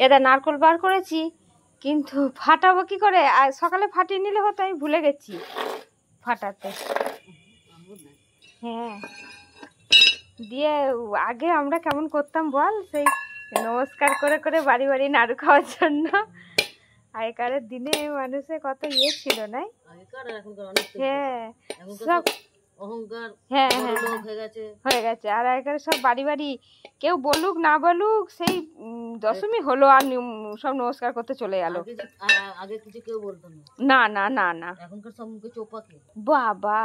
এটা নারকোল বার করেছি, কিন্তু ফাটাবো কি করে? সকালে ফাটিয়ে নিলে হতো, আমি ভুলে গেছি ফাটাতে। হ্যাঁ, দিয়ে আগে আমরা কেমন করতাম বল, সেই নমস্কার করে করে বাড়ি বাড়ি নাড়ু খাওয়ার জন্য। আগেকারের দিনে মানুষের কত ইয়ে ছিল না? হ্যাঁ, সব অহংকার হয়ে গেছে। আর আগেকার সব বাড়ি বাড়ি, কেউ বলুক না বলুক, সেই দশমী হলো আর সব নমস্কার করতে চলে গেল। আগে কিছু কেউ বলতো না, না না না, এখনকার সব মুখে চোপাকে বাবা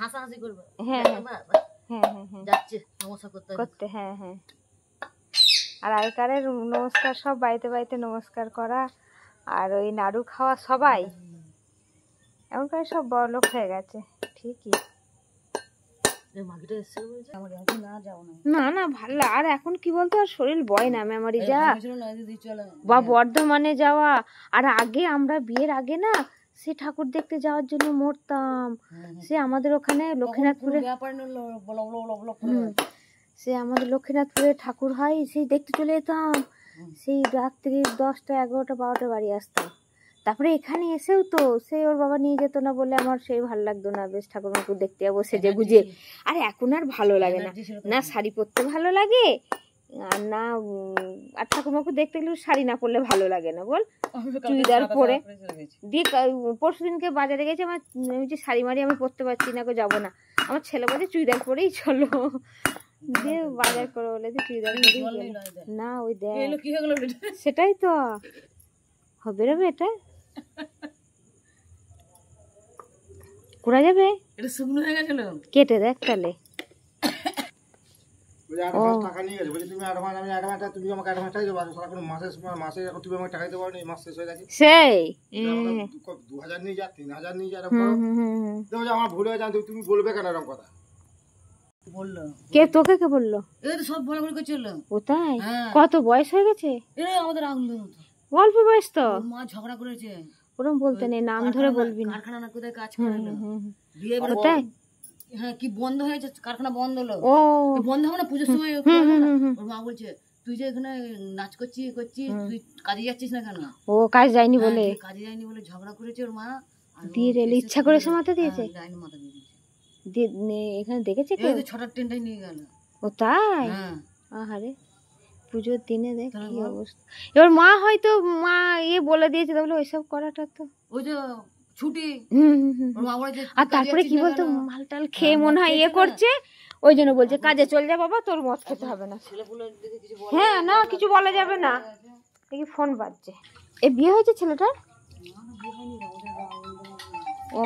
হাসাহাসি করবে। হ্যাঁ হ্যাঁ হ্যাঁ, যাচ্ছে নমস্কার করতে। হ্যাঁ হ্যাঁ, আর আগেকারের নমস্কার সব বাড়িতে বাড়িতে নমস্কার করা, আর ওই নাড়ু খাওয়া সবাই। এখনকার সব বড়লোক হয়ে গেছে ঠিকই। না না, ভালো। আর এখন কি বলতো, আর শরীর বয় না, মেমোরি যা, বা বর্ধমানে যাওয়া। আর আগে আমরা বিয়ের আগে না, সে ঠাকুর দেখতে যাওয়ার জন্য মরতাম। সে আমাদের ওখানে লক্ষ্মীনাথপুরে, সে আমাদের লক্ষ্মীনাথপুরে ঠাকুর হয়, সেই দেখতে চলে যেতাম। সেই রাত্রি 10টা 11টা 12টা বাড়ি আসতাম। তারপরে এখানে এসেও তো সেই ওর বাবা নিয়ে যেত না বলে আমার সেই ভালো লাগতো না, বেশ ঠাকুর মাকুর দেখতে যাবো সেজে গুজে। আর এখন আর ভালো লাগে না, না শাড়ি পরতে ভালো লাগে, আর না আর ঠাকুর মাকুর দেখতে গেলে শাড়ি না পরলে ভালো লাগে না বল, চুড়িদার পরে। দিয়ে পরশু দিনকে বাজারে গেছি, আমার যে শাড়ি মারি আমি পরতে পারছি না, যাবো না। আমার ছেলে বলে চুড়িদার পরেই চলো, দিয়ে বাজার করে বলে চুড়িদার পরেই না। ওই দেখ, সেটাই তো হবে রে এটা, করা যাবে। এটা শুকনো হয়ে গেছিল, কেটে দেখ তাহলে। সেই 2000 নিয়ে যা, 3000 নিয়ে যা, আমার ভুল হয়ে যায়, তুমি বলবে কেন এরকম কথা? বললো কে? তোকে কে বললো? সব বলা বলি করছিল। ও তাই? কত বয়স হয়ে গেছে? আমাদের অল্প বয়স তো। মা ঝগড়া করেছে, ওরকম বলতে নেই, নাম ধরে বলবি না। কারখানা না কোথায় কাজ করে, দিয়ে কোথায়? হ্যাঁ, কি বন্ধ হয়েছে, কারখানা বন্ধ হলো। ও বন্ধ হবে না পুজোর সময়। ওর মা বলছে, তুই যে এখানে নাচ করছিস তুই কাজে যাচ্ছিস না কেন? ও কাজ যায়নি বলে, কাজে যায়নি বলে ঝগড়া করেছে ওর মা। দিয়ে রেলে ইচ্ছা করে সে মাথা দিয়েছে, মাথা দিয়ে এখানে দেখেছে কেউ? 6টার ট্রেনটাই নিয়ে গেল। ও তাই? আহারে, পুজোর দিনে দেখ কি অবস্থা। এবার মা হয়তো মা বলে দিয়েছে, তাহলে ওইসব করাটা তো ওই যে ছুটি। আর তারপরে কি বলতো, মালটাল খেয়ে মনে হয় করছে, ওই জন্য বলছে কাজে চল যা বাবা, তোর মদ খেতে হবে না। হ্যাঁ, না কিছু বলা যাবে না। দেখি ফোন বাজছে। এ বিয়ে হয়েছে ছেলেটার? ও